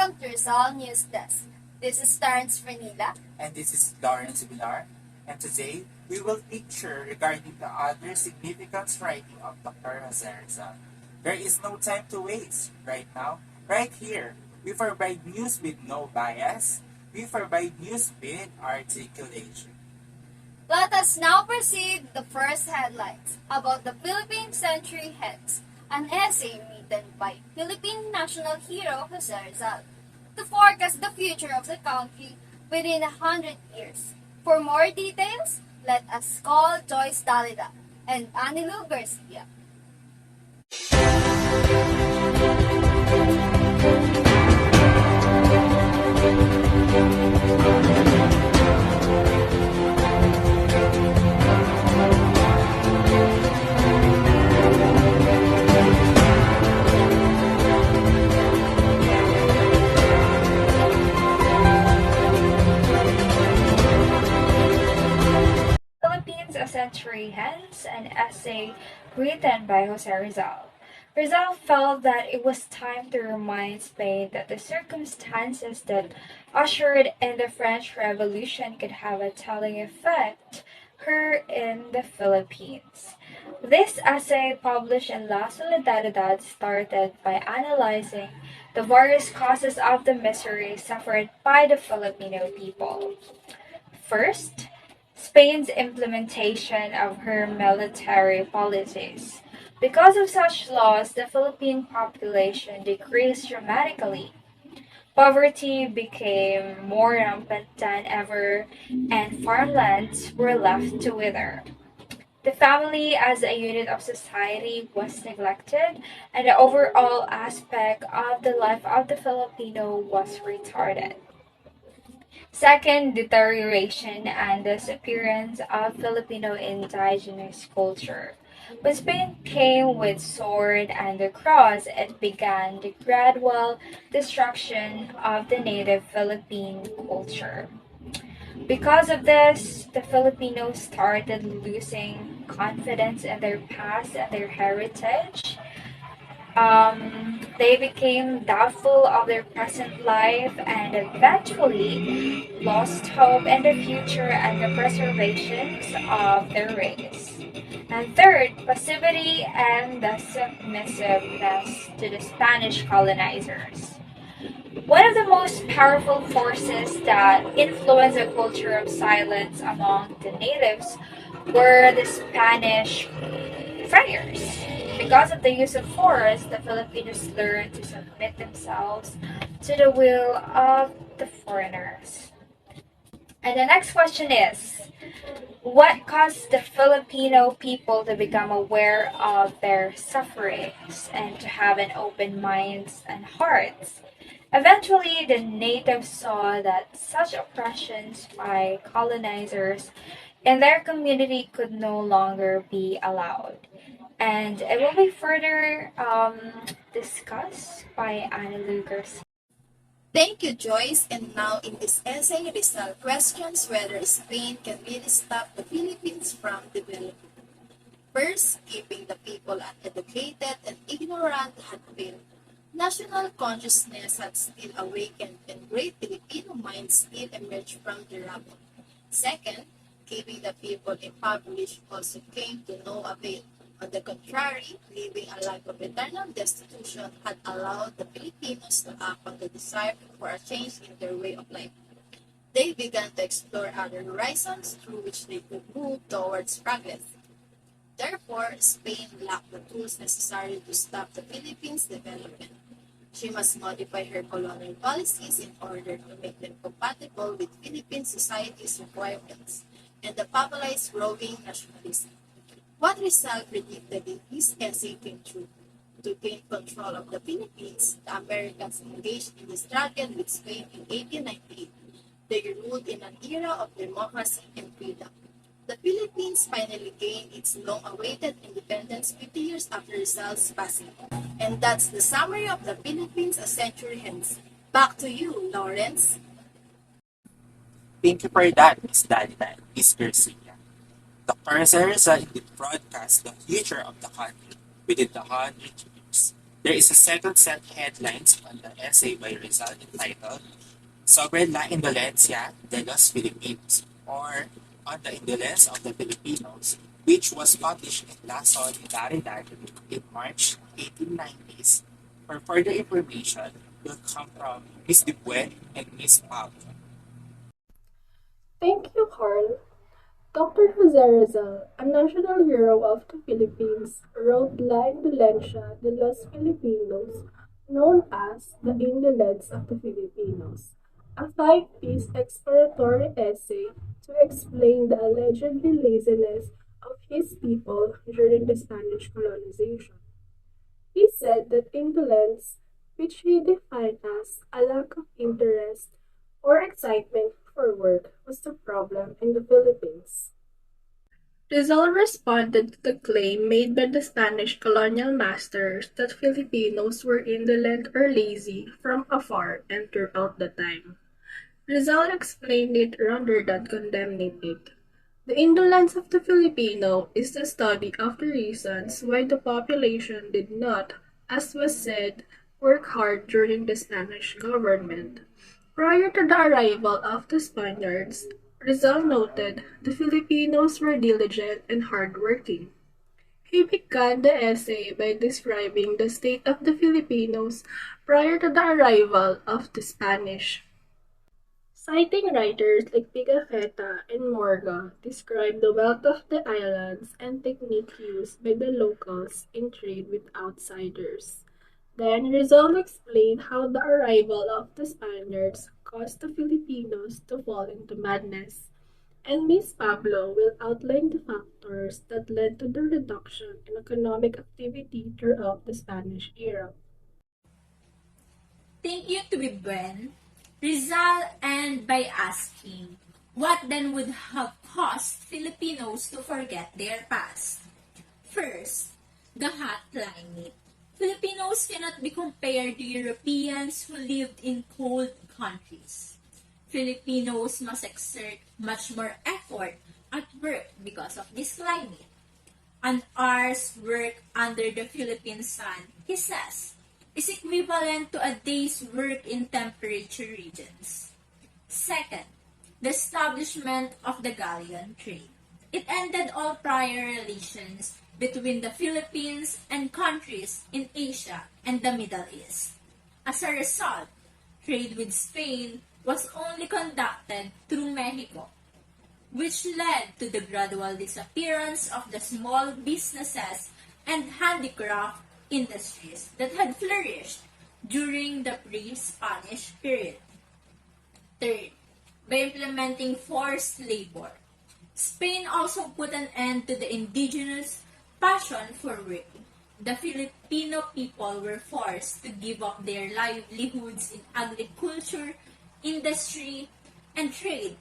welcome to Rizal News Desk. This is Terrence Frenila. And this is Lawrence Villar. And today, we will feature regarding the other significant writing of Dr. Rizal. There is no time to waste. Right now, right here, we provide news with no bias. We provide news with articulation. Let us now proceed the first headlines about the Philippine Century Heads, an essay written by Philippine national hero Jose Rizal to forecast the future of the country within 100 years. For more details, let us call Joyce Dalida and Anilu Garcia. Philippines a Century Hence, an essay written by Jose Rizal. Rizal felt that it was time to remind Spain that the circumstances that ushered in the French Revolution could have a telling effect here in the Philippines. This essay, published in La Solidaridad, started by analyzing the various causes of the misery suffered by the Filipino people. First, Spain's implementation of her military policies. Because of such laws, the Philippine population decreased dramatically. Poverty became more rampant than ever, and farmlands were left to wither. The family as a unit of society was neglected, and the overall aspect of the life of the Filipino was retarded. Second, deterioration and disappearance of Filipino indigenous culture. When Spain came with sword and the cross, it began the gradual destruction of the native Philippine culture. Because of this, the Filipinos started losing confidence in their past and their heritage. They became doubtful of their present life and eventually lost hope in the future and the preservation of their race. And third, passivity and the submissiveness to the Spanish colonizers. One of the most powerful forces that influenced the culture of silence among the natives were the Spanish friars. Because of the use of force, the Filipinos learned to submit themselves to the will of the foreigners. And the next question is, what caused the Filipino people to become aware of their sufferings and to have an open minds and hearts? Eventually, the natives saw that such oppressions by colonizers in their community could no longer be allowed. And it will be further discussed by Anna Lucas. Thank you, Joyce. And now in this essay, Rizal questions whether Spain can really stop the Philippines from developing. First, keeping the people uneducated and ignorant had failed. National consciousness had still awakened and great Filipino minds still emerged from the rubble. Second, keeping the people impoverished also came to no avail. On the contrary, living a life of eternal destitution had allowed the Filipinos to act on the desire for a change in their way of life. They began to explore other horizons through which they could move towards progress. Therefore, Spain lacked the tools necessary to stop the Philippines' development. She must modify her colonial policies in order to make them compatible with Philippine society's requirements and the populace's growing nationalism. What Rizal predicted in his essay came true. To gain control of the Philippines, the Americans engaged in the struggle with Spain in 1898. They ruled in an era of democracy and freedom. The Philippines finally gained its long-awaited independence 50 years after Rizal's passing. And that's the summary of the Philippines a century hence. Back to you, Lawrence. Thank you for that, Miss Dalila and Miss Garcia. Dr. Rizal did broadcast the future of the country within the 100 years. There is a second set headlines on the essay by Rizal entitled Sobrang La Indolencia de los Filipinos, or On the Indolence of the Filipinos, which was published in La Solidaridad in March 1890s. For further information, will come from Miss Dubuen and Miss Pablo. Thank you, Carl. Dr. Jose Rizal, a national hero of the Philippines, wrote La Indolencia de los Filipinos, known as The Indolence of the Filipinos, a five-piece exploratory essay to explain the allegedly laziness of his people during the Spanish colonization. He said that indolence, which he defined as a lack of interest or excitement for work, was the problem in the Philippines. Rizal responded to the claim made by the Spanish colonial masters that Filipinos were indolent or lazy from afar and throughout the time. Rizal explained it rather than condemning it. The indolence of the Filipino is the study of the reasons why the population did not, as was said, work hard during the Spanish government. Prior to the arrival of the Spaniards, Rizal noted the Filipinos were diligent and hardworking. He began the essay by describing the state of the Filipinos prior to the arrival of the Spanish. Citing writers like Pigafetta and Morga describe the wealth of the islands and technique used by the locals in trade with outsiders. Then Rizal explained how the arrival of the Spaniards caused the Filipinos to fall into madness, and Miss Pablo will outline the factors that led to the reduction in economic activity throughout the Spanish era. Thank you to Bibwen. Rizal and by asking, what then would have caused Filipinos to forget their past? First, the hot climate. Filipinos cannot be compared to Europeans who lived in cold countries. Filipinos must exert much more effort at work because of this climate. An hour's work under the Philippine sun, he says, is equivalent to a day's work in temperature regions. Second, the establishment of the galleon trade. It ended all prior relations between the Philippines and countries in Asia and the Middle East. As a result, trade with Spain was only conducted through Mexico, which led to the gradual disappearance of the small businesses and handicraft industries that had flourished during the pre-Spanish period. Third, by implementing forced labor. Spain also put an end to the indigenous passion for work. The Filipino people were forced to give up their livelihoods in agriculture, industry, and trade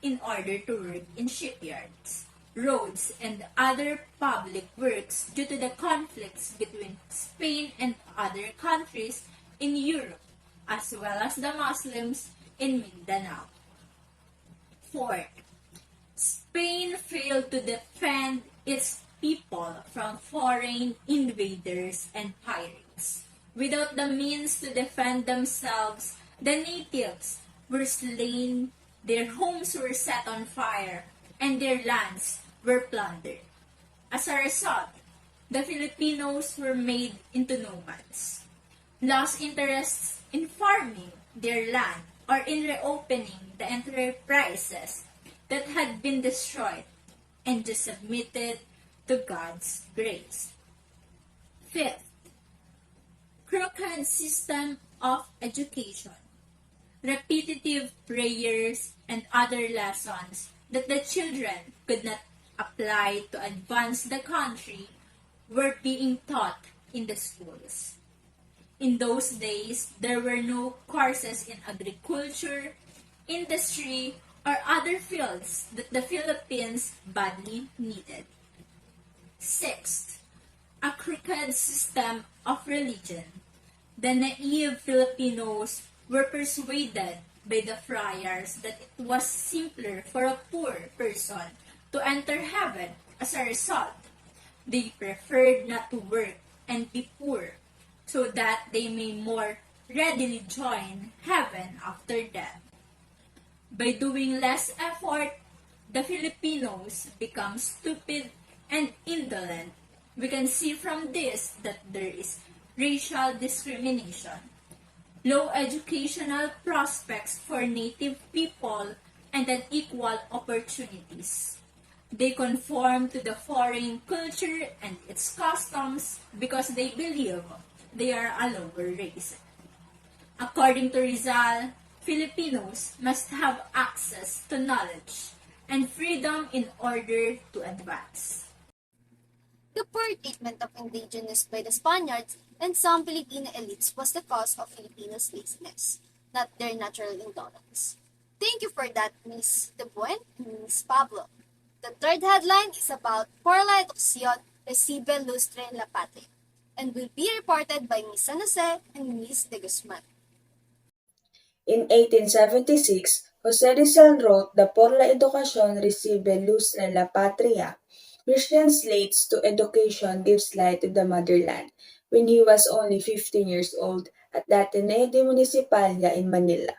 in order to work in shipyards, roads, and other public works due to the conflicts between Spain and other countries in Europe, as well as the Muslims in Mindanao. Fourth, Spain failed to defend its people from foreign invaders and pirates. Without the means to defend themselves, the natives were slain, their homes were set on fire, and their lands were plundered. As a result, the Filipinos were made into nomads, lost interests in farming their land or in reopening the enterprises that had been destroyed, and just submitted to God's grace. Fifth, crooked system of education. Repetitive prayers and other lessons that the children could not apply to advance the country were being taught in the schools. In those days, there were no courses in agriculture, industry, or other fields that the Philippines badly needed. Sixth, a crooked system of religion. The naive Filipinos were persuaded by the friars that it was simpler for a poor person to enter heaven. As a result, they preferred not to work and be poor, so that they may more readily join heaven after death. By doing less effort, the Filipinos become stupid and indolent. We can see from this that there is racial discrimination, low educational prospects for native people, and unequal opportunities. They conform to the foreign culture and its customs because they believe they are a lower race. According to Rizal, Filipinos must have access to knowledge and freedom in order to advance. The poor treatment of indigenous by the Spaniards and some Filipino elites was the cause of Filipinos' laziness, not their natural intolerance. Thank you for that, Miss De Buen and Miss Pablo. The third headline is about Por la Educación Recibe Lustre la Patria and will be reported by Miss San Jose and Miss De Guzman. In 1876, Jose Rizal wrote the Por la Educación Recibe Luz en la Patria, which translates to Education gives light to the motherland, when he was only 15 years old at the Ateneo de Municipalidad in Manila.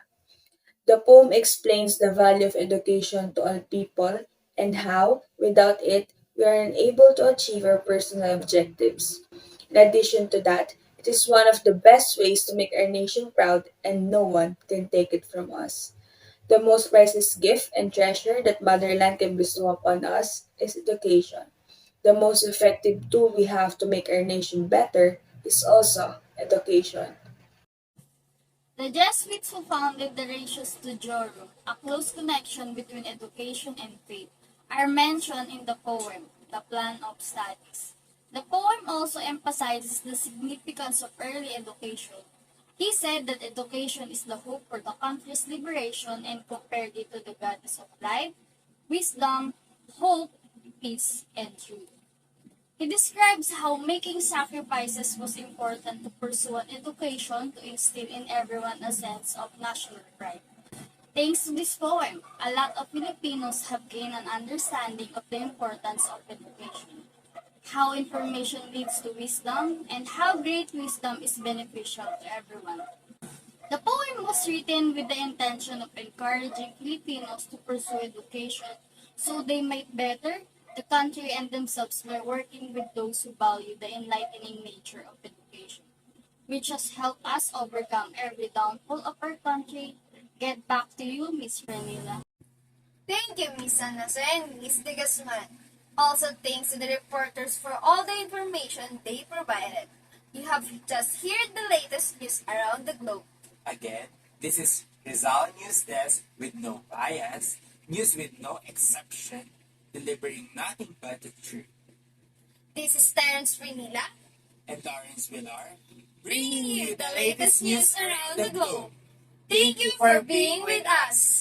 The poem explains the value of education to all people and how, without it, we are unable to achieve our personal objectives. In addition to that, it is one of the best ways to make our nation proud and no one can take it from us. The most priceless gift and treasure that motherland can bestow upon us is education. The most effective tool we have to make our nation better is also education. The Jesuits who founded the Ratio Studiorum, a close connection between education and faith, are mentioned in the poem, The Plan of Studies. The poem also emphasizes the significance of early education. He said that education is the hope for the country's liberation and compared it to the goddess of life, wisdom, hope, peace, and truth. He describes how making sacrifices was important to pursue an education to instill in everyone a sense of national pride. Thanks to this poem, a lot of Filipinos have gained an understanding of the importance of education, how information leads to wisdom, and how great wisdom is beneficial to everyone. The poem was written with the intention of encouraging Filipinos to pursue education so they might better the country and themselves by working with those who value the enlightening nature of education, which has helped us overcome every downfall of our country. Get back to you, Miss Renila. Thank you, Miss San Jose and Miss De Guzman. Also, thanks to the reporters for all the information they provided. You have just heard the latest news around the globe. Again, this is Rizal News Desk with no bias, news with no exception, delivering nothing but the truth. This is Terence Renila, And Lawrence Villar, bringing you the latest news around the globe. Thank you for being with us.